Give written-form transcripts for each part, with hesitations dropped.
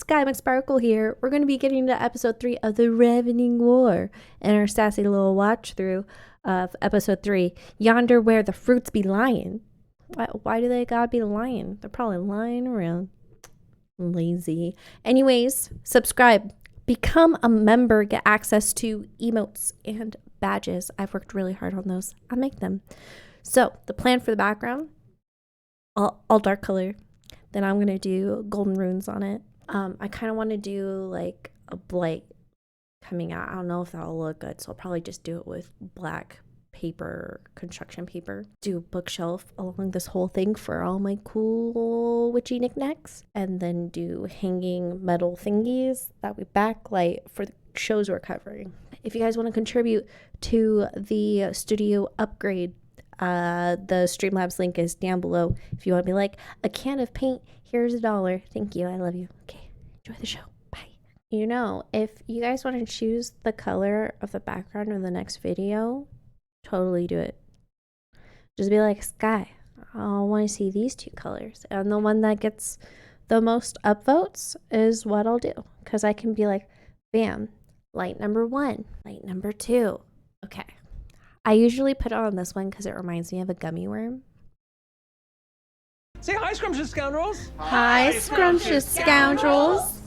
Sky McSparkle here. We're going to be getting to episode 3 of The Ravening War and our sassy little watch through of episode 3, Yonder Where the Fruits Be Lying. Why do they gotta be lying? They're probably lying around. Lazy. Anyways, subscribe. Become a member. Get access to emotes and badges. I've worked really hard on those. I'll make them. So, the plan for the background, all dark color. Then I'm going to do golden runes on it. I kind of want to do like a blight coming out. I don't know if that'll look good, so I'll probably just do it with black paper, construction paper. Do a bookshelf along this whole thing for all my cool witchy knickknacks. And then do hanging metal thingies that we backlight for the shows we're covering. If you guys want to contribute to the studio upgrade, the Streamlabs link is down below. If you want to be like, a can of paint, here's $1. Thank you. I love you. Okay. Enjoy the show. Bye. You know, if you guys want to choose the color of the background of the next video, totally do it. Just be like, Sky, I want to see these 2 colors. And the one that gets the most upvotes is what I'll do. Because I can be like, bam, light number 1, light number 2. Okay. I usually put it on this one because it reminds me of a gummy worm. Say hi, scrumptious scoundrels. Hi, scrumptious scoundrels.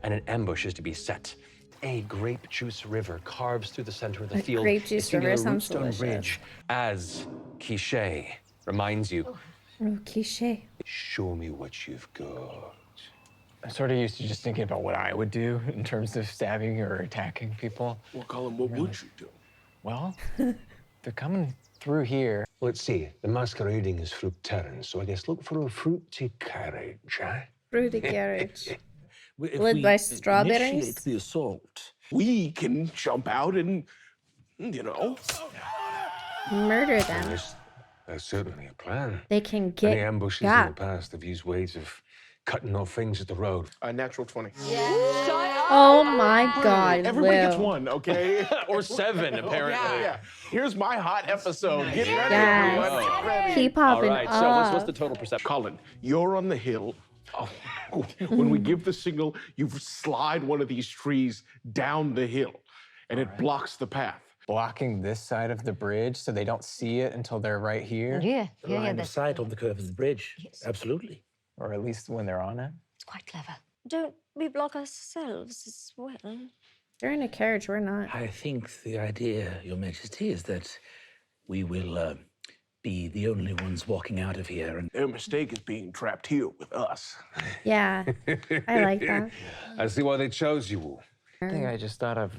And an ambush is to be set. A grape juice river carves through the center of the field. Grape juice river sounds delicious. Bridge, as Quiche reminds you. Oh, Quiche. Show me what you've got. I'm sort of used to just thinking about what I would do in terms of stabbing or attacking people. Well, Colin, what would you do? Well, they're coming through here. Let's see. The masquerading is fruitarian, so I guess look for a fruity carriage, eh? Fruity carriage. If Led we by strawberries? initiate the assault, we can jump out and, you know. Murder them. That's certainly a plan. They can get Any ambushes in got. the past have used ways of cutting off things at the road. A natural 20. Oh my God, Everybody Lou. gets 1, okay? Or 7, apparently. Yeah. Here's my hot episode. Get ready, Yes. everyone. Get ready. Keep All popping right, up. so what's the total perception? Colin, you're on the hill. When we give the signal, you slide one of these trees down the hill, and it blocks the path. Blocking this side of the bridge so they don't see it until they're right here. Yeah, Line of sight on the curve of the bridge. Yes. Absolutely. Or at least when they're on it. It's quite clever. Don't we block ourselves as well? They're in a carriage, we're not. I think the idea, Your Majesty, is that we will be the only ones walking out of here. And Their mistake is being trapped here with us. Yeah, I like that. I see why they chose you all. I think I just thought of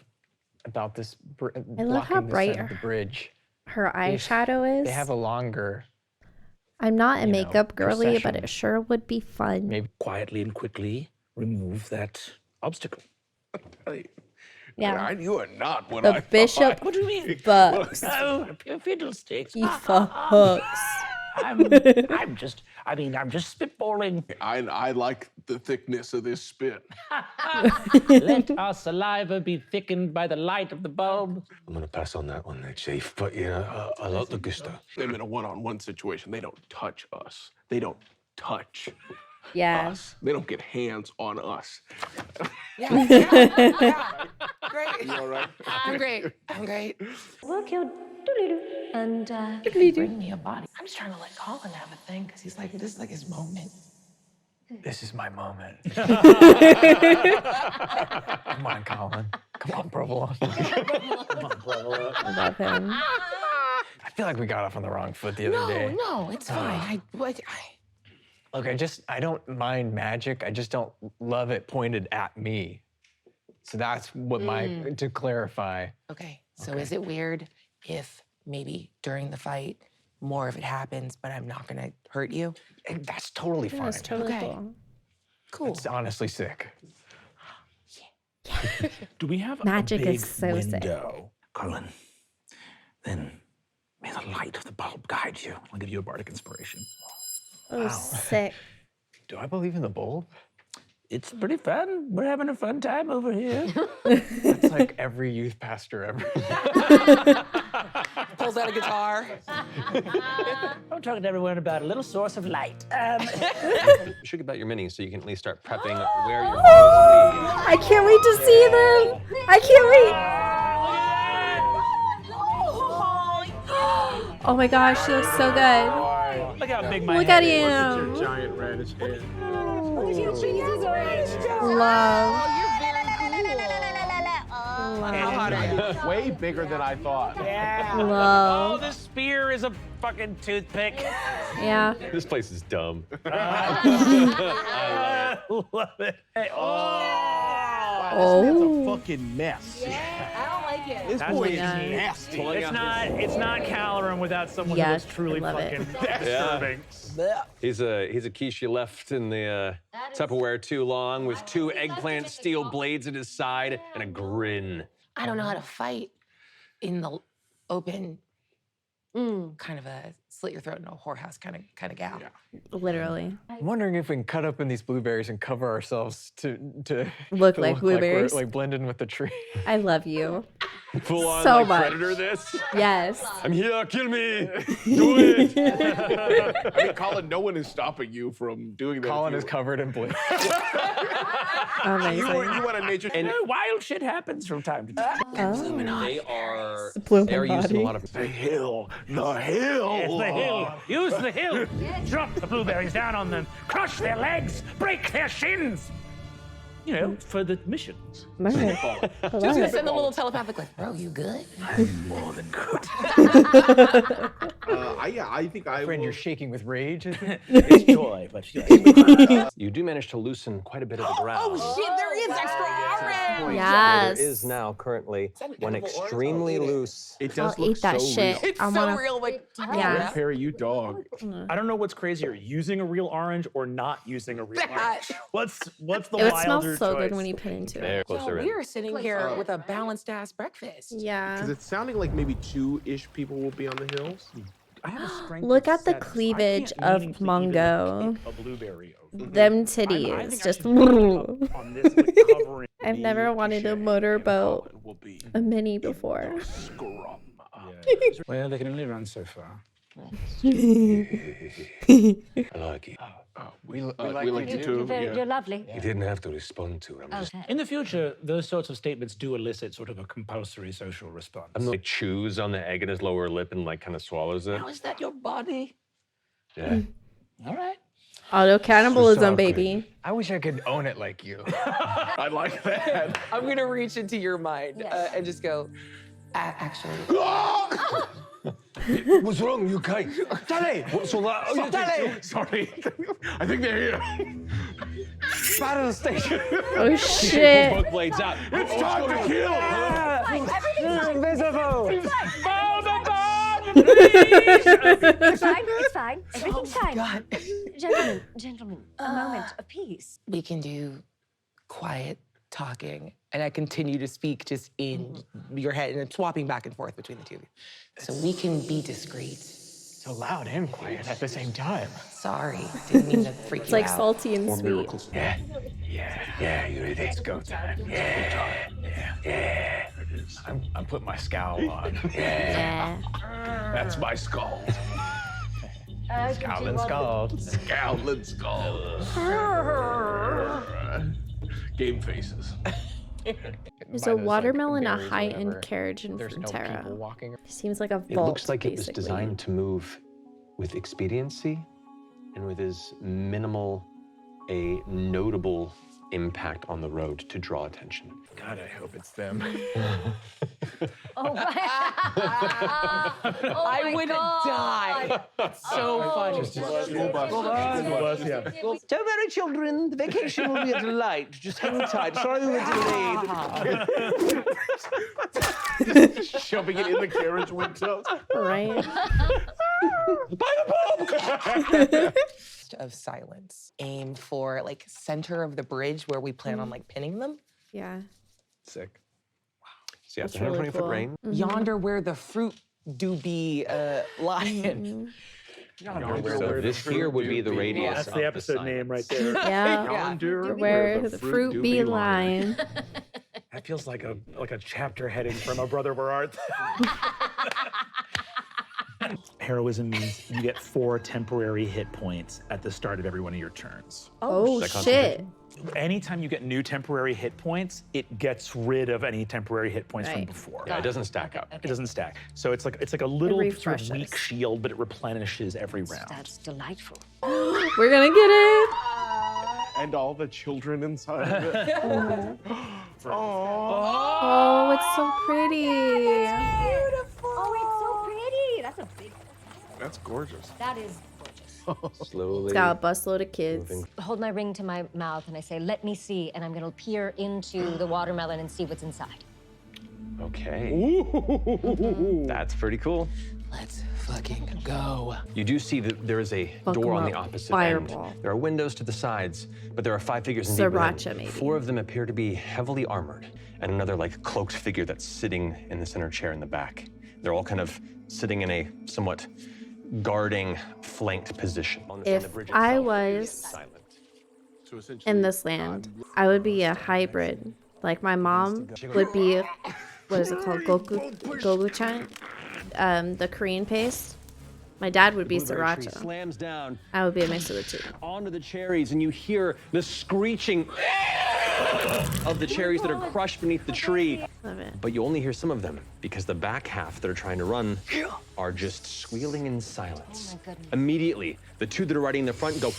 about this I love how blocking this bright side of the bridge. Her eyeshadow is. They have a longer, I'm not a you know, makeup girly, but procession. it sure would be fun. maybe quietly and quickly remove that obstacle. Yeah. You are not what The bishop What do you mean? fucks. Oh, pure fiddlesticks. He fucks. I'm just spitballing. I like the thickness of this spit. Let our saliva be thickened by the light of the bulb. I'm going to pass on that one there, Chief. But, you know, I like the gusto. They're in a one-on-one situation. They don't touch us. They don't touch Yeah. us. They don't get hands on us. Great. You all right? I'm great. Work your doodly-doo and Bring me a body. I'm just trying to let Colin have a thing because he's like, this is like his moment. this is my moment. Come on, Colin. Come on, Provolone. I love him. I feel like we got off on the wrong foot the other day. No, it's fine. Look, I don't mind magic. I just don't love it pointed at me. So that's what to clarify. Okay, so is it weird if maybe during the fight more of it happens, but I'm not gonna hurt you? And that's totally fine. That's totally Okay. cool. Cool. It's honestly sick. Do we have Magic a big is so sick. window? Colin, then may the light of the bulb guide you. I'll give you a bardic inspiration. Oh, sick. Do I believe in the bulb? It's pretty fun. We're having a fun time over here. That's like every youth pastor ever. Pulls out a guitar. I'm talking to everyone about a little source of light. You should get about your minis so you can at least start prepping where your I can't wait to see them. I can't wait. Oh my gosh, she looks so good. Look how big my Look head at is. him. Giant radish head. Love. Way bigger than I thought. Yeah. Love. Oh, this spear is a fucking toothpick. Yeah. This place is dumb. I love it. Hey, Wow, this Oh. man's a fucking mess. I don't like it. This That's boy what is he does. nasty. It's not Caloran without someone Yes, who is truly I love it. fucking disturbing. He's a quiche you left in the Tupperware too long with 2 eggplant steel blades at his side and a grin. I don't know how to fight in the open. Kind of a slit your throat in a whorehouse kind of gal. Literally. I'm wondering if we can cut up in these blueberries and cover ourselves to Look to like we're, blueberries. like blend in with the tree. I love you. Full on So like much. Predator this. Yes. I'm here, kill me. Do it. I mean, Colin, no one is stopping you from doing that. Colin is covered in blue. Amazing. You want to nature. And wild shit happens from time to time. They are used in a lot of The hill. The hill. It's the hill. Use the hill. Drop the blueberries down on them. Crush their legs. Break their shins. You know, for the mission. Right. I Just love gonna it. send a little telepathic like, bro, you good? More than good. I think I Friend, will. you're shaking with rage. I think. It's joy, but You do manage to loosen quite a bit of the ground. Oh shit, there is extra orange! Yes. There is now currently that an one edible orange? extremely I'll eat it. loose. It I'll does look eat that so shit. real. It's I so wanna- real, like, Yeah. Perry, you dog. I don't know what's crazier, using a real orange or not using a real orange. What's the It would smell wilder so choice? good when you put into it. There, So closer in. we are sitting here with a balanced ass breakfast. Yeah. Because it's sounding like maybe 2-ish people will be on the hills. I have a strength Look of at the 7, so I cleavage can't of meaningfully Mongo. even pick a blueberry open. Them I titties. think I Just. should double up on this, like, covering I've me, never wanted a Touche, motorboat, Will be a mini before. scrum. Well, they can only run so far. I like it. We We like like you too. You're Yeah. lovely. You didn't have to respond to it. I'm just. In the future, those sorts of statements do elicit sort of a compulsory social response. I'm like chews on the egg in his lower lip and like kind of swallows it. How is that your body? Yeah. All right. Auto cannibalism, Stop it. baby. I wish I could own it like you. I like that. I'm gonna reach into your mind and just go, actually. What's wrong, you guys? Daddy! What's all that? Oh, you Daddy! Sorry. I think they're here. Battle station! Oh shit. Both blades out. It's time to kill. Invisible! It's fine. It's fine. Everything's fine. God. Gentlemen, a moment of peace. We can do quiet talking, and I continue to speak just in your head and swapping back and forth between the two of you. So we can be discreet. So loud and quiet at the same time. Sorry, didn't mean to freak It's you like out. salty and sweet. Yeah. Yeah, you ready? It's go time. Yeah. I'm putting my scowl on. Yeah. That's my skull. Scowl and skull. Scowling skull. Game faces. Is a watermelon a high-end carriage in There's no Frontera? people walking. Seems like a vault. It looks like it was basically. designed to move with expediency and with as minimal a notable impact on the road to draw attention. God, I hope it's them. Oh, I would die. It's so funny. School bus. Don't worry, children. The vacation will be a delight. Just hang tight. Sorry we were delayed. Shoving it in the carriage window. Right. Of silence. Aim for like center of the bridge where we plan on like pinning them. Yeah. Sick. So yeah, it's That's really 120-foot cool. range. Yonder where the fruit do be Lyin. So this here would be the radius. That's of the episode sign. name right there. Yeah. Yonder Where the fruit be lying. That feels like a chapter heading from A Brother Where Art Thou. Heroism means you get 4 temporary hit points at the start of every one of your turns. Oh That shit. Anytime you get new temporary hit points, it gets rid of any temporary hit points from Right. before. Yeah, it doesn't stack up. It doesn't stack. So it's like a little sort of weak refreshes. shield, but it replenishes every round. That's delightful. We're gonna get it. And all the children inside of it. Oh, it's so pretty. Beautiful. Oh, it's so pretty. That's a big. That's gorgeous. That is gorgeous. Slowly. It's got a busload of kids. moving. Hold my ring to my mouth and I say, "Let me see," and I'm gonna peer into the watermelon and see what's inside. Okay. Ooh. That's pretty cool. Let's fucking go. You do see that there is a Fuck door 'em on the up. opposite Fireball. end. There are windows to the sides, but there are 5 figures indeed within. Sriracha, maybe. 4 of them appear to be heavily armored, and another like cloaked figure that's sitting in the center chair in the back. They're all kind of sitting in a somewhat guarding, flanked position. On the If bridge I itself, was silent. So essentially, in this land, I would be a hybrid. Like my mom would be, what is it called, Gogu-chan? The Korean paste. My dad would be Blueberry tree sriracha. slams down I would be a mix of the two. onto the cherries, and you hear the screeching of the cherries that are crushed beneath the tree. Love it. But you only hear some of them because the back half that are trying to run are just squealing in silence. Oh my goodness. Immediately, the 2 that are riding in the front go.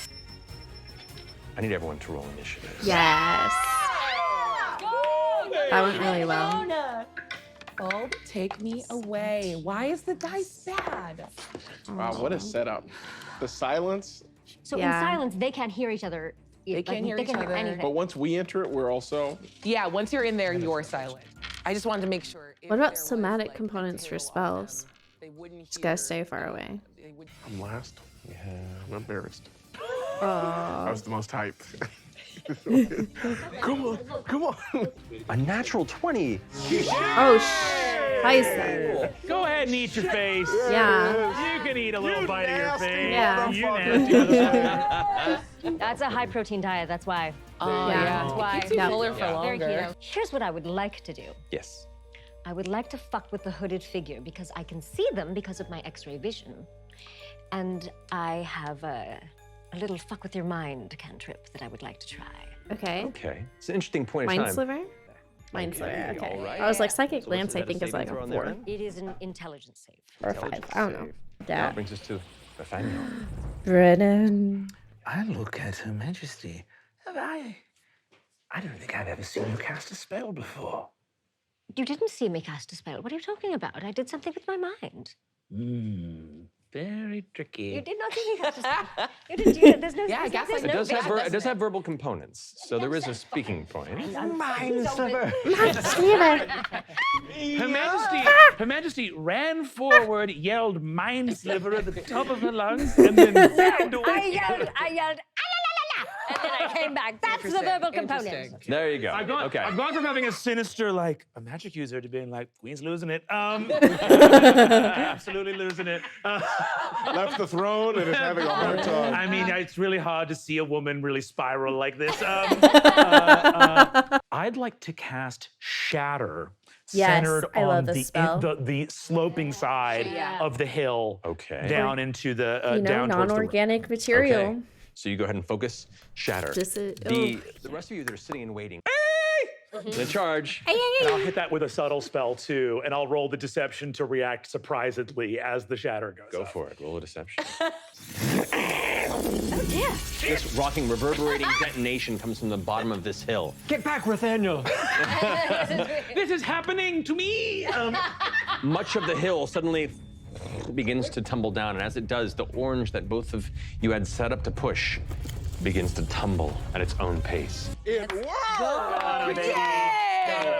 I need everyone to roll initiative. Yes. That went really well. Oh, take me away. Why is the dice bad? wow, what a setup. The silence, So Yeah. in silence, they can't hear each other. They can't hear each other. anything. but once we enter it, we're also. Yeah, once you're in there, you're silent. I just wanted to make sure. if What about there was, somatic like, components for material on them, spells? They wouldn't Just gotta hear- stay far away. they would- I'm last. Yeah. I'm embarrassed. Oh. I was the most hyped. Come on, come on. A natural 20. Oh, Heisa. Go ahead and eat your face. Yeah. You can eat a little bite of your nasty face. Yeah. You nasty. That's a high protein diet. That's why. Oh, Yeah. yeah. That's why. Keeps you Yeah. fuller for Very longer. keto. Here's what I would like to do. Yes. I would like to fuck with the hooded figure because I can see them because of my X-ray vision, and I have a little fuck with your mind cantrip that I would like to try. Okay. Okay. It's an interesting point of Mind time. sliver? Mind sliver, okay. all right. I was like, psychic So what's lance, the I think, is saving like throw a on there 4 then? It is an intelligence save. or 5. I don't know. That That. brings us to Nathaniel. Brennan. I look at Her Majesty. I don't think I've ever seen you cast a spell before. You didn't see me cast a spell. What are you talking about? I did something with my mind. Very tricky. You did not see me cast a spell. You didn't do it. There's no. Yeah, I guess there's It no does have vision. it does have verbal components, so there is a speaking point. Mind sliver. Her Majesty ran forward, yelled "Mind Sliver" at the top of her lungs, and then backed away. I yelled, "Ah, la, la, la," and then I came back. That's the verbal component. There you go. I've gone, Okay. I've gone from having a sinister, like, a magic user to being like, Queen's losing it. Absolutely losing it. Left the throne and is having a hard time. I mean, it's really hard to see a woman really spiral like this. I'd like to cast Shatter. Yes, Centered I love on this the, spell. the sloping side Yeah. of the hill, Okay. down into the You know, down towards the non-organic material. Okay. So you go ahead and focus. Shatter. This is- the rest of you that are sitting and waiting. The charge. And I'll hit that with a subtle spell too, and I'll roll the deception to react surprisedly as the shatter goes. Go up. for it. Roll a deception. Oh dear. This rocking, reverberating detonation comes from the bottom of this hill. Get back, Nathaniel. This is happening to me. Much of the hill suddenly begins to tumble down, and as it does, the orange that both of you had set up to push begins to tumble at its own pace. It worked!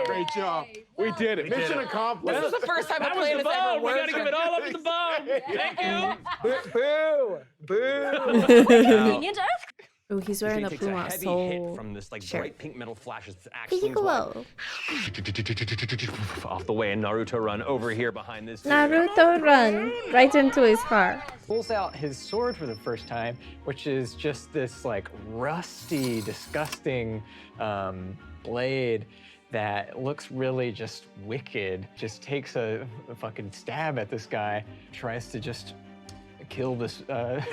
Great job. We did it. Mission accomplished. This is the first time a That was plan the has ever bomb. We worked. gotta give it all up to the bomb. Thank you. Boo! Boo! Convenient Earth. Oh, he's wearing the He takes a Puma heavy hit Soul. from this like shirt. bright pink metal flash as the axe Here you swings wide. go. Off the way, and Naruto run over here behind this. Naruto run right into his car. Pulls out his sword for the first time, which is just this like rusty, disgusting blade that looks really just wicked. Just takes a fucking stab at this guy, tries to just kill this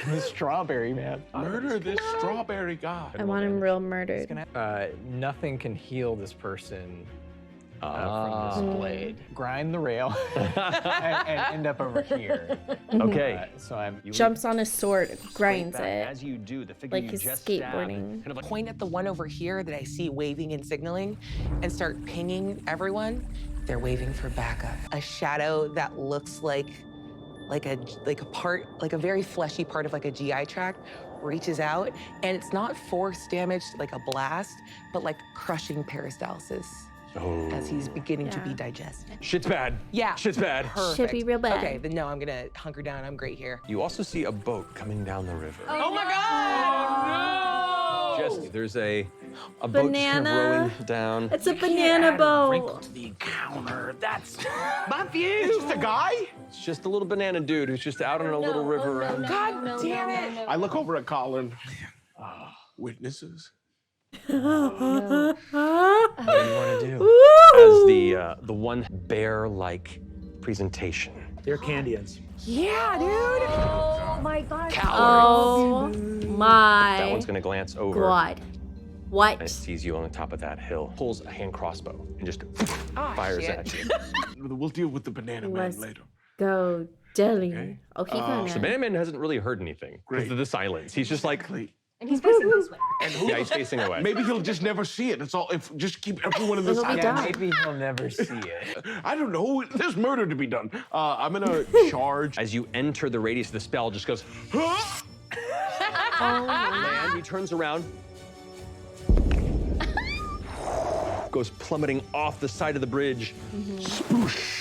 this strawberry man. Murder this strawberry guy. I want him real murdered. Nothing can heal this person from this blade. Grind the rail and end up over here. Okay. So I'm Jumps on his sword, grinds Back. it. As you do, the figure Like you he's just stabbed, skateboarding. kind of like Point at the one over here that I see waving and signaling and start pinging everyone. They're waving for backup. A shadow that looks like a very fleshy part of like a GI tract reaches out, and it's not force damage like a blast, but like crushing peristalsis as he's beginning to be digested. Shit's bad. Yeah. Shit's bad. Perfect. Should be real bad. Okay, then no, I'm gonna hunker down. I'm great here. You also see a boat coming down the river. Oh my God! Just there's a boat just kind of Banana. rowing down. It's a banana boat. To the encounter. That's My view. It's just a guy? It's just a little banana dude who's just out on a little river around. God damn it! I look over at Colin. Witnesses? What do you want to do? Ooh. As the one bear-like presentation. they're Candians. Yeah, dude. Oh my God. Oh my That one's gonna glance over God. and What? sees you on the top of that hill. Pulls a hand crossbow and just fires shit. at you. We'll deal with the banana man Let's later. go, Dilly. Okay. Oh, he So gonna. Banana Man hasn't really heard anything because Great. of the silence. He's just like, And he's facing this way. yeah, he's facing away. Maybe he'll just never see it. It's all. If just keep everyone in the He'll be silence. done. maybe he'll never see it. I don't know. There's murder to be done. I'm gonna charge. As you enter the radius of the spell, just goes, Oh, and he turns around, goes plummeting off the side of the bridge. Spoosh.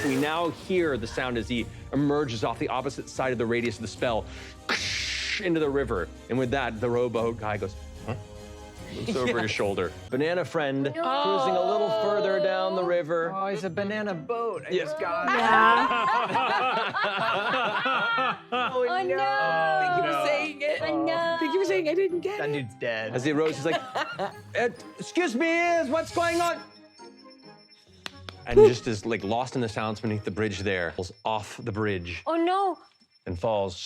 We now hear the sound as he emerges off the opposite side of the radius of the spell into the river. And with that, the rowboat guy goes, huh? Looks over his shoulder. Banana friend cruising a little further down the river. Oh, it's a banana boat. I just got Oh, no. Thank you for saying it. I know. Thank you for saying I didn't get That it. dude's dead. As he rose, he's like, excuse me, what's going on? And just is like lost in the sounds beneath the bridge there. Falls off the bridge Oh no. and falls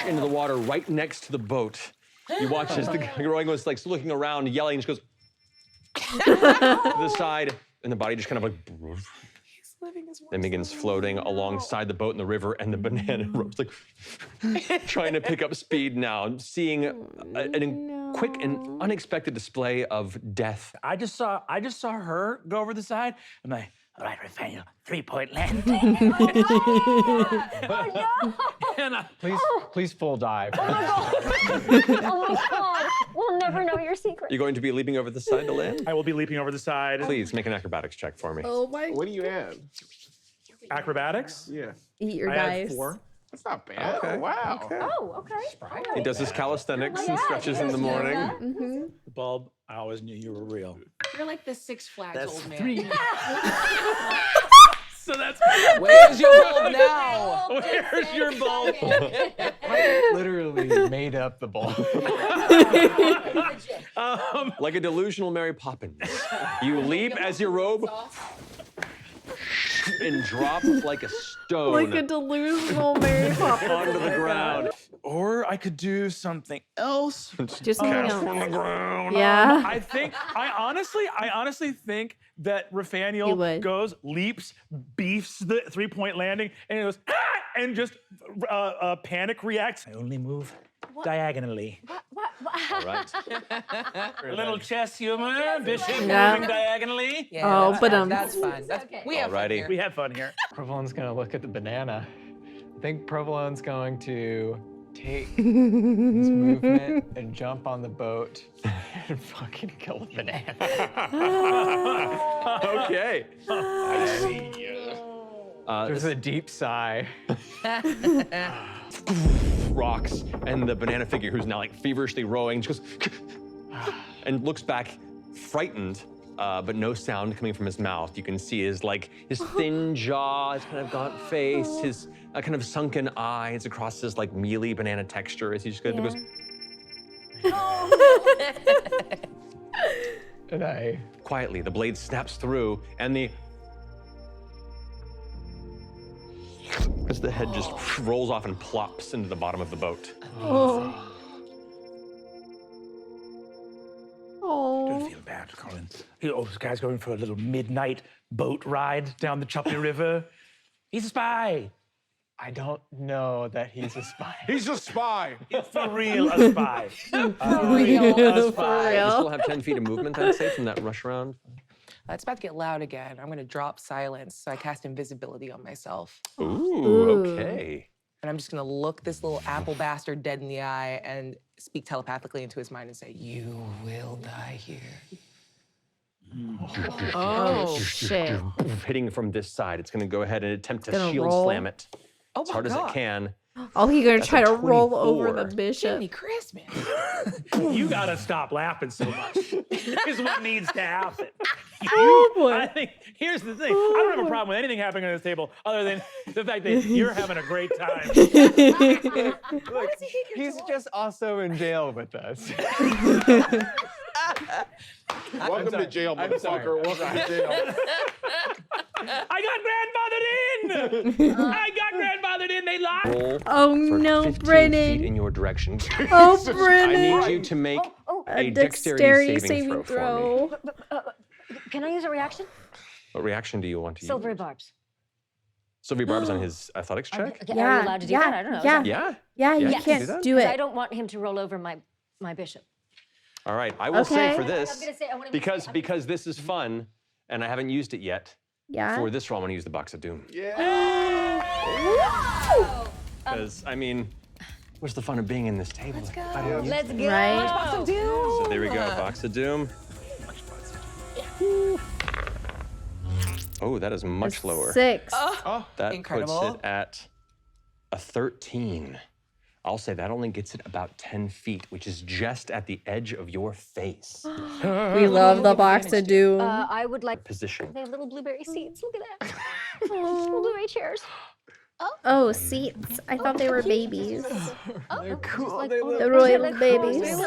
into the water right next to the boat. You watch as the guy rowing was like looking around, yelling, and just goes to the side, and the body just kind of like He's living his then begins floating alongside the boat in the river, and the banana rope's like trying to pick up speed now, and seeing a quick and unexpected display of death. I just saw her go over the side. I'm like, all right, Nathaniel, 3-point landing. And I, Please full dive. Oh my God. We'll never know your secret. You're going to be leaping over the side to land? I will be leaping over the side. Please make an acrobatics check for me. oh my. What do you add? Acrobatics. Yeah. Eat your I dice. had 4. That's not bad. Okay. Oh, wow. Oh, okay. He does his calisthenics and Yeah, stretches in the morning. Mm-hmm. The bulb, I always knew you were real. You're like the Six Flags That's old man. 3. So that's Where's your bulb now? where's your bulb? Literally made up the bulb. Like a delusional Mary Poppins. You leap as your robe and drop like a stone Like a delusional Mary Poppins. onto the ground. Or I could do something else. Do something Cast else. from the ground. Yeah. I honestly think that You Rathaniel would. goes, leaps, beefs the 3-point landing, and he goes, ah! And just panic reacts. I only move diagonally. What? All right. A little chess humor, bishop Yeah. moving diagonally. Yeah, Oh, that's but, fun. That's fun. That's, okay. we have fun Alrighty. here. We have fun here. Provolone's gonna look at the banana. I think Provolone's going to take his movement and jump on the boat and fucking kill the banana. Okay. There's a deep sigh. Rocks, and the banana figure, who's now like feverishly rowing, just goes and looks back, frightened, but no sound coming from his mouth. You can see his thin jaw, his kind of gaunt face, his kind of sunken eyes across his like mealy banana texture as he just goes. And I Quietly, the blade snaps through, and the as the head just rolls off and plops into the bottom of the boat. Oh. Don't feel bad, Colin. Oh, this guy's going for a little midnight boat ride down the choppy river. He's a spy. I don't know that he's a spy. He's a spy. It's for real a spy. For You still have 10 feet of movement, I'd say, from that rush around. It's about to get loud again. I'm gonna drop silence, so I cast invisibility on myself. Ooh, okay. And I'm just gonna look this little apple bastard dead in the eye and speak telepathically into his mind and say, "You will die here." Oh, shit. Hitting from this side, it's gonna go ahead and attempt to Gonna shield roll. slam it Oh as hard as it can. Oh, he's gonna That's try a to roll over 24. the bishop. Jimmy Christmas. You gotta stop laughing so much. Here's what needs to happen. Oh, boy. I think, here's the thing. I don't have a problem with anything happening on this table other than the fact that you're having a great time. Look, he's just also in jail with us. Welcome to jail, motherfucker. Welcome to jail. I got grandfathered in! I got grandfathered in. They lied. Roll Oh, for no, 15 Brennan. feet in your direction. Oh, I Brennan. need you to make A a dexterity saving throw for me. Can I use a reaction? What reaction do you want to Silvery use? barbs. Silvery barbs on his athletics check? Are you allowed to do that? I don't know. Is that- Yeah. Yeah, you you can can't do that. do I it. don't want him to roll over my bishop. All right, I will say Okay. for I'm this, gonna say I want him because this is fun, and I haven't used it yet. Yeah. For this roll, I'm gonna use the Box of Doom. Because, I mean, what's the fun of being in this table? Let's go. Let's go. Right. Box of Doom. So there we go, Box of Doom. Oh, that is much lower. 6. That Incredible. puts it at a 13. I'll say that only gets it about 10 feet, which is just at the edge of your face. We love the Box of Doom. I would like. Position. They have little blueberry seats. Look at that. Little blueberry chairs. Oh, seats. I thought they were babies. They're cool. The royal babies.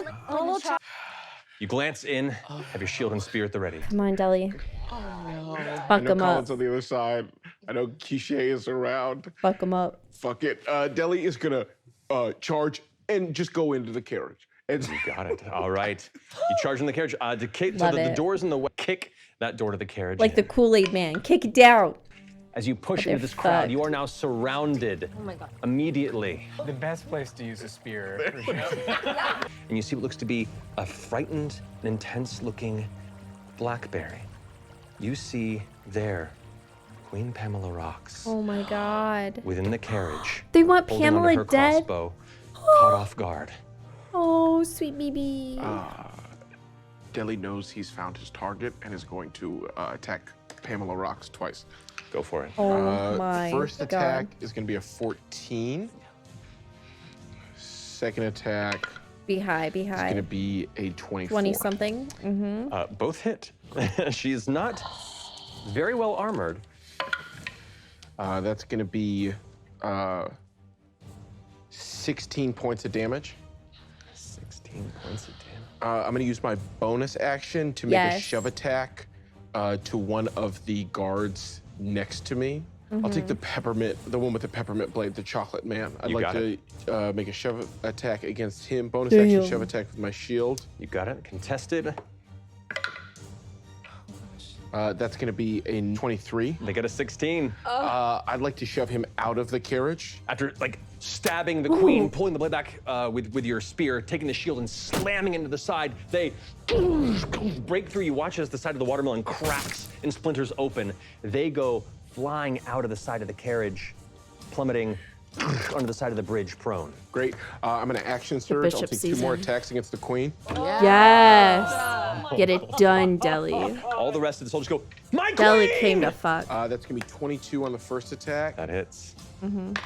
You glance in, have your shield and spear at the ready. Come on, Deli. I Fuck know them up. Colin's on the other side. I know Quiche is around. Fuck them up. Fuck it. Deli is gonna charge and just go into the carriage. And You got it. All right. You charge in the carriage. To kick, so Love that the it. door's in the way. Kick that door to the carriage. Like the in. Kool-Aid man. Kick it down. As you push But into they're this crowd, fucked. you are now surrounded Oh my god. immediately. The best place to use a spear. For sure. And you see what looks to be a frightened and intense-looking blackberry. You see there, Queen Pamela Rocks Oh my god. within the carriage. They want holding onto Pamela her dead? crossbow, caught off guard. Oh, sweet baby. Deli knows he's found his target and is going to attack Pamela Rocks twice. Go for it. Oh my First god. attack is going to be a 14. Second attack Be high, be is going high. to be a 24. 20 something. Mm-hmm. Both hit. She is not very well armored. That's going to be 16 points of damage. 16 points of damage. I'm going to use my bonus action to make a Yes. shove attack to one of the guards next to me. I'll take the peppermint, the one with the peppermint blade, the chocolate man. I'd You like got to make a shove attack against him. Bonus action Damn. shove attack with my shield. You got it. Contested. That's going to be a 23. They get a 16. I'd like to shove him out of the carriage. After like stabbing the queen, pulling the blade back with your spear, taking the shield and slamming into the side, they break through. You watch as the side of the watermelon cracks and splinters open. They go flying out of the side of the carriage, plummeting onto the side of the bridge, prone. Great. I'm going to action surge. I'll bishop take 2 more season. attacks against the queen. Yes. Get it done, Deli. All the rest of the soldiers go, my queen! Deli came to fuck. That's going to be 22 on the first attack. That hits. And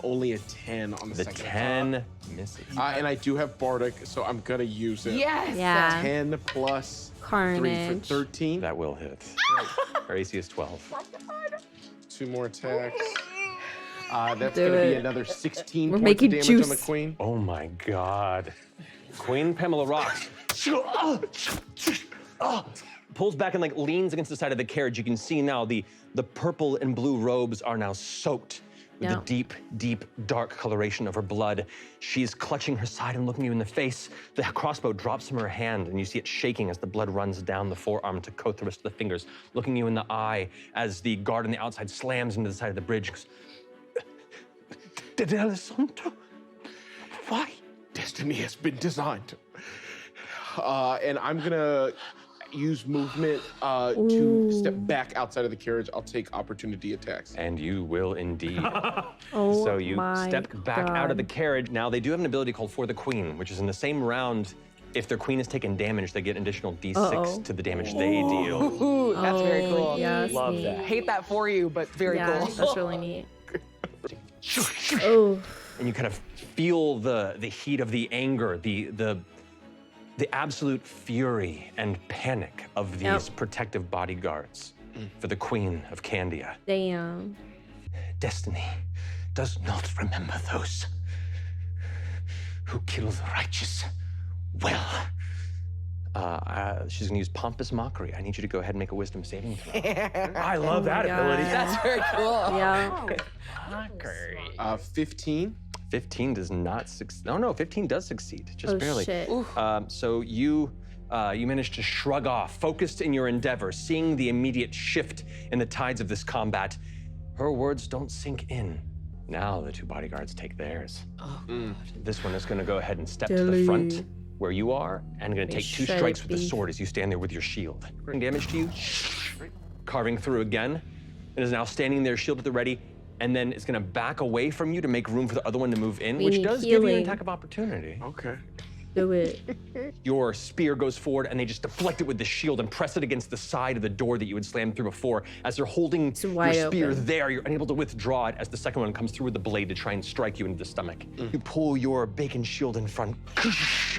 only a 10 on the The second 10 attack. misses. And I do have Bardic, so I'm going to use it. Yes. Yeah. 10 plus 3 for Carnage. 13. That will hit. Her AC is 12. 2 more attacks. That's Do going to be it. another 16 We're points making of damage on juice. the queen. Oh my God. Queen Pamela Rocks pulls back and like leans against the side of the carriage. You can see now the purple and blue robes are now soaked with the deep, deep, dark coloration of her blood. She's clutching her side and looking you in the face. The crossbow drops from her hand, and you see it shaking as the blood runs down the forearm to coat the rest of the fingers, looking you in the eye as the guard on the outside slams into the side of the bridge. D'Alessandro, why? Destiny has been designed. And I'm gonna use movement to step back outside of the carriage. I'll take opportunity attacks. And you will indeed. Oh, so you my step back out of the carriage. Now, they do have an ability called For the Queen, which is in the same round. If their queen has taken damage, they get an additional D6 to the damage they deal. Ooh, that's very cool. Yes, Love neat. that. Hate that for you, but very Yeah, cool. that's really neat. Oh. And you kind of feel the heat of the anger, the absolute fury and panic of these protective bodyguards for the Queen of Candia. Damn. Destiny does not remember those who kill the righteous well. She's gonna use Pompous Mockery. I need you to go ahead and make a wisdom saving throw. I love that ability. That's very cool. Yeah. 15. 15 does not succeed. Oh no, 15 does succeed, just barely. Shit. So you manage to shrug off, focused in your endeavor, seeing the immediate shift in the tides of this combat. Her words don't sink in. Now the two bodyguards take theirs. Oh, God. This one is gonna go ahead and step to the front where you are, and gonna take 2 strikes with the sword as you stand there with your shield. Bring damage to you, carving through again. It is now standing there, shield at the ready, and then it's gonna back away from you to make room for the other one to move in, which does give you an attack of opportunity. Okay. Do it. Your spear goes forward, and they just deflect it with the shield and press it against the side of the door that you had slammed through before. As they're holding your wide spear open. there, you're unable to withdraw it as the second one comes through with the blade to try and strike you into the stomach. You pull your bacon shield in front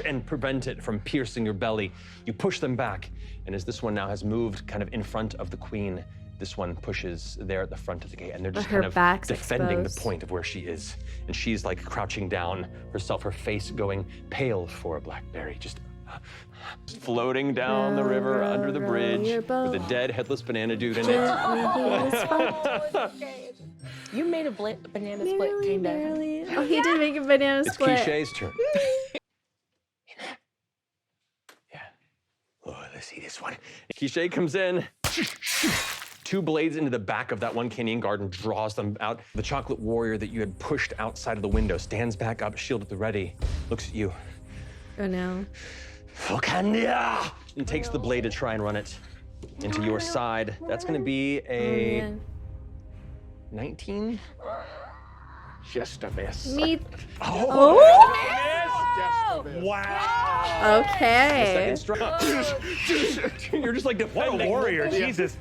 and prevent it from piercing your belly. You push them back, and as this one now has moved kind of in front of the queen, this one pushes there at the front of the gate, and they're just Her kind of back's defending exposed. the point of where she is. And she's like crouching down herself, her face going pale for a blackberry, just floating down the river under the bridge with a dead headless banana dude in it. You made a banana split, kind of. Oh, he did make a banana It's split. Quiche's turn. Oh, let's see this one. Quiche comes in. 2 blades into the back of that one Canadian guard and draws them out. The chocolate warrior that you had pushed outside of the window stands back up, shield at the ready, looks at you. Oh no. For Candia! And takes the blade to try and run it into your side. That's gonna be a 19? Just a miss. Me. Wow. Okay. Second strike. You're just like What a defending. warrior, Jesus.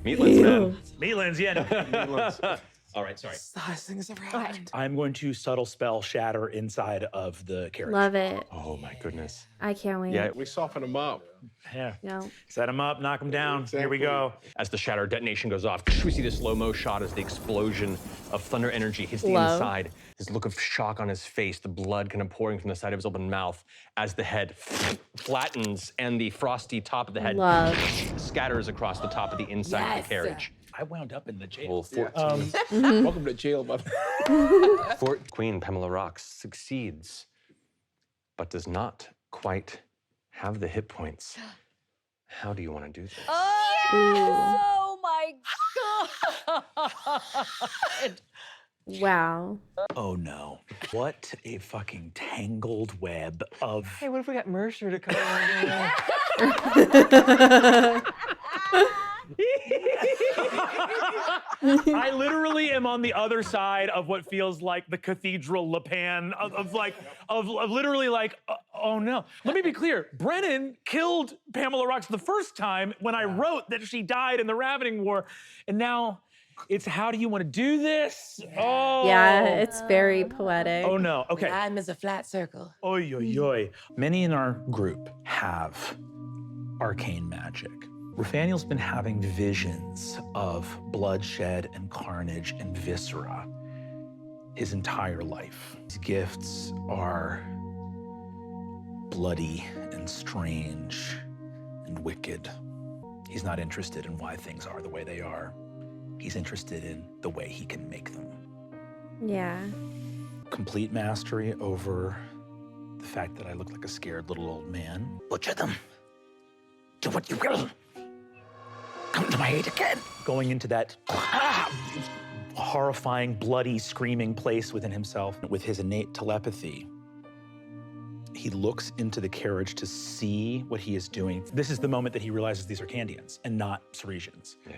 Meatlands, man. Meatlands, yeah. All right, sorry. Hottest thing that's ever happened. I'm going to subtle spell shatter inside of the carriage. Love it. Oh my goodness. I can't wait. Yeah, We soften them up. Yeah. No. Set him up, knock him down. Here we go. As the shatter detonation goes off, we see the slow-mo shot as the explosion of thunder energy hits the Love. inside. His look of shock on his face, the blood kind of pouring from the side of his open mouth as the head flattens and the frosty top of the head Love. scatters across the top of the inside of the carriage. I wound up in the jail. Well, 14. Welcome to jail, mother. Queen Pamela Rocks succeeds, but does not quite have the hit points. How do you want to do this? Oh my God! Wow. Oh no. What a fucking tangled web of. Hey, what if we got Mercer to come over? I literally am on the other side of what feels like the Cathedral Le Pan of literally like, oh no. Let me be clear. Brennan killed Pamela Rocks the first time when I wrote that she died in the Ravening War, and now it's how do you want to do this? Oh. Yeah, it's very poetic. Oh no. Okay. Time is a flat circle. Oy, oy, oy. Many in our group have arcane magic. Ruthaniel's been having visions of bloodshed and carnage and viscera his entire life. His gifts are bloody and strange and wicked. He's not interested in why things are the way they are. He's interested in the way he can make them. Yeah. Complete mastery over the fact that I look like a scared little old man. Butcher them. Do what you will. Come to my aid again. Going into that horrifying, bloody, screaming place within himself with his innate telepathy. He looks into the carriage to see what he is doing. This is the moment that he realizes these are Candians and not Ceresians. Yeah.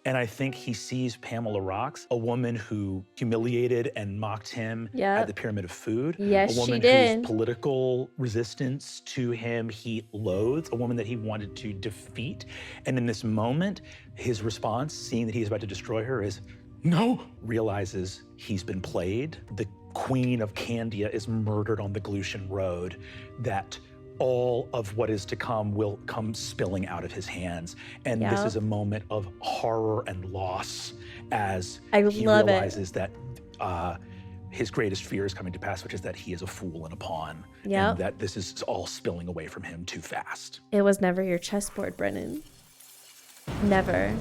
And I think he sees Pamela Rocks, a woman who humiliated and mocked him at the Pyramid of Food. Yes, a woman she did. whose political resistance to him he loathes, a woman that he wanted to defeat. And in this moment, his response, seeing that he is about to destroy her, is, no! Realizes he's been played. The Queen of Candia is murdered on the Glucian Road, that all of what is to come will come spilling out of his hands. And this is a moment of horror and loss as he realizes that his greatest fear is coming to pass, which is that he is a fool and a pawn. And that this is all spilling away from him too fast. It was never your chessboard, Brennan. Never.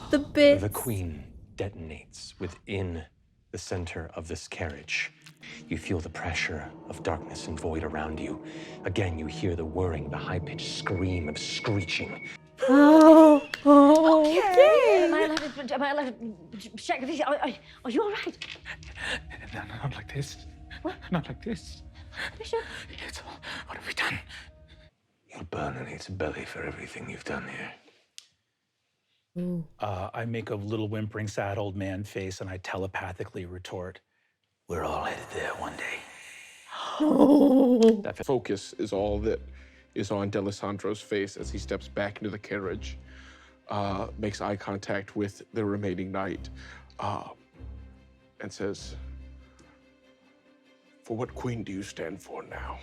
The bits. The queen detonates within the center of this carriage. You feel the pressure of darkness and void around you. Again, you hear the whirring, the high-pitched scream of screeching. Okay. Am I allowed to check? Are you all right? No, not like this. What? Not like this. Bishop? What have we done? You'll burn in its belly for everything you've done here. I make a little whimpering, sad old man face, and I telepathically retort, we're all headed there one day. That focus is all that is on D'Alessandro's face as he steps back into the carriage, makes eye contact with the remaining knight, and says, "For what queen do you stand for now?"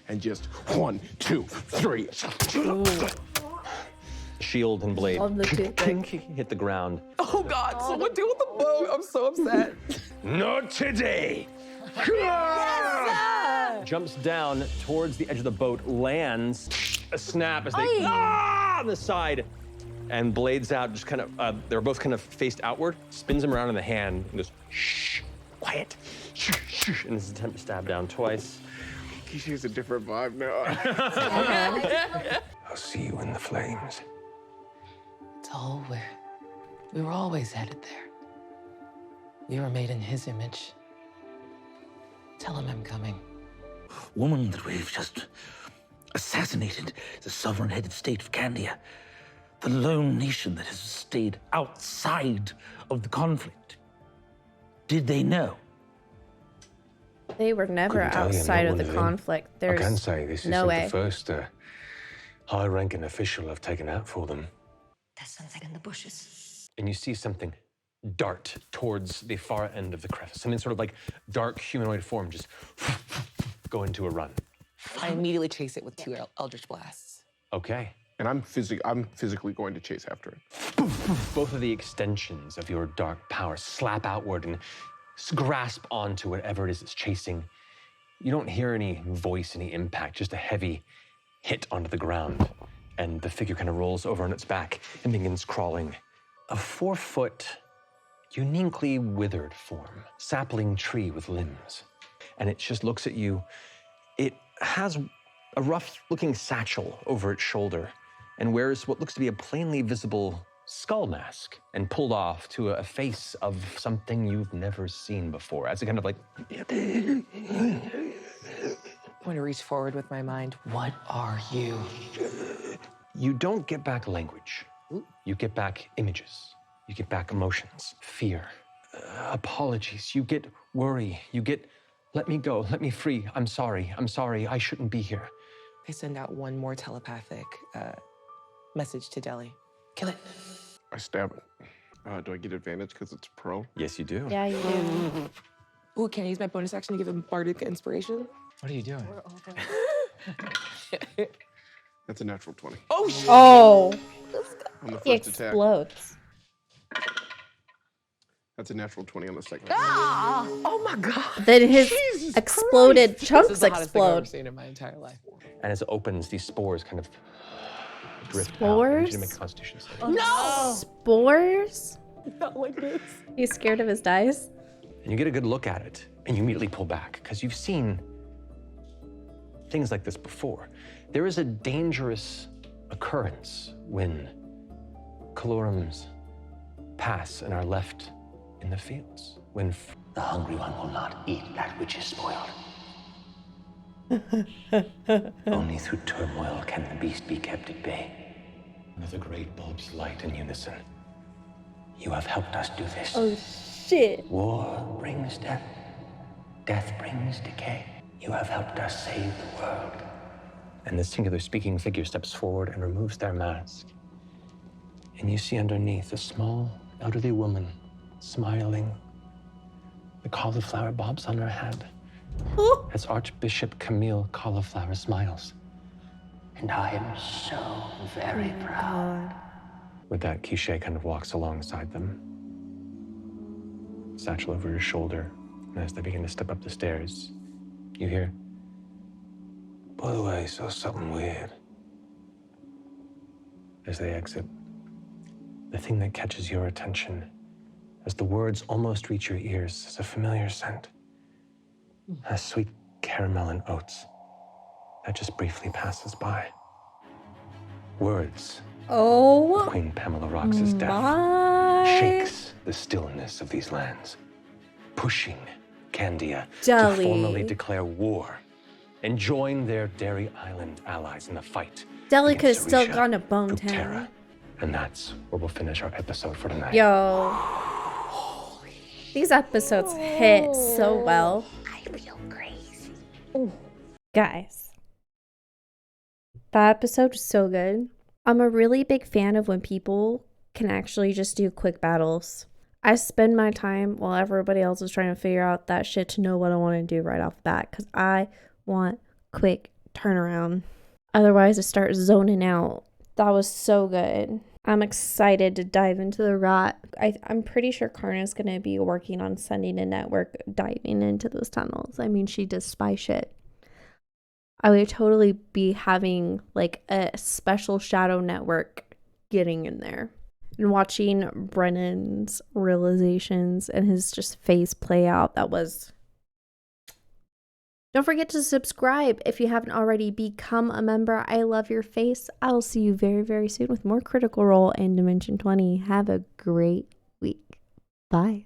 And just 1, 2, 3. Shield and blade hit the ground. Oh God, someone deal with the boat. I'm so upset. Not today! Jumps down towards the edge of the boat, lands, a snap as they on the side, and blades out, just kind of, they're both kind of faced outward, spins him around in the hand, and goes, shh, quiet, shh, shh, and this is attempt to stab down twice. He has a different vibe now. I'll see you in the flames. It's all where we were always headed there. We were made in his image. Tell him I'm coming. Woman that we've just assassinated the sovereign-headed state of Candia, the lone nation that has stayed outside of the conflict. Did they know? They were never Couldn't tell you, outside not of the one of them. conflict. I There's can say this no isn't way. the first high-ranking official I've taken out for them. There's something in the bushes. And you see something dart towards the far end of the crevice. Something sort of like dark humanoid form just go into a run. I immediately chase it with 2 Eldritch Blasts. Okay. And I'm physically going to chase after it. Both of the extensions of your dark power slap outward and grasp onto whatever it is that's chasing. You don't hear any voice, any impact, just a heavy hit onto the ground. And the figure kind of rolls over on its back and begins crawling. A 4-foot, uniquely withered form, sapling tree with limbs. And it just looks at you. It has a rough-looking satchel over its shoulder and wears what looks to be a plainly visible skull mask and pulled off to a face of something you've never seen before. As it kind of like... I'm going to reach forward with my mind. What are you? You don't get back language. You get back images. You get back emotions, fear, apologies. You get worry. You get, let me go, let me free. I'm sorry, I shouldn't be here. I send out one more telepathic message to Deli. Kill it. I stab it. Do I get advantage because it's prone? Yes, you do. Yeah, you do. Ooh, can I use my bonus action to give him bardic inspiration? What are you doing? That's a natural 20. Oh, shit. Oh, On the he first attack. explodes. That's a natural 20 on the second. Ah! Oh my God. Then his exploded This is chunks the hottest thing I've ever explode. seen in my entire life. And as it opens, these spores kind of drift out. I need you to Spores? make a Constitution save. No! Spores? Not like this. He's scared of his dice. And you get a good look at it, and you immediately pull back, because you've seen things like this before. There is a dangerous occurrence when calorums pass and are left in the fields. When The hungry one will not eat that which is spoiled. Only through turmoil can the beast be kept at bay. Under the great bulbs light in unison. You have helped us do this. Oh, shit. War brings death. Death brings decay. You have helped us save the world. And this singular speaking figure steps forward and removes their mask. And you see underneath a small, elderly woman smiling. The cauliflower bobs on her head as Archbishop Camille Cauliflower smiles. And I am so very proud. With that, Quiche kind of walks alongside them, satchel over her shoulder. And as they begin to step up the stairs, you hear, By the way, so something weird. as they exit, the thing that catches your attention as the words almost reach your ears is a familiar scent. A sweet caramel and oats that just briefly passes by. Words. Oh, Queen Pamela Rox's death my. shakes the stillness of these lands, pushing Candia Jelly. to formally declare war and join their Dairy Island allies in the fight. Deli could have against still Orisha, gone to Bone Ruktera. Town. And that's where we'll finish our episode for tonight. Yo. These episodes hit so well. I feel crazy. Guys, that episode was so good. I'm a really big fan of when people can actually just do quick battles. I spend my time while everybody else is trying to figure out that shit to know what I want to do right off the bat, because I want quick turnaround. Otherwise, I start zoning out. That was so good. I'm excited to dive into the rot. I'm pretty sure Karna's going to be working on sending a network diving into those tunnels. I mean, she does spy shit. I would totally be having like a special shadow network getting in there and watching Brennan's realizations and his just face play out. That was. Don't forget to subscribe if you haven't already. Become a member. I love your face. I'll see you very, very soon with more Critical Role and Dimension 20. Have a great week. Bye.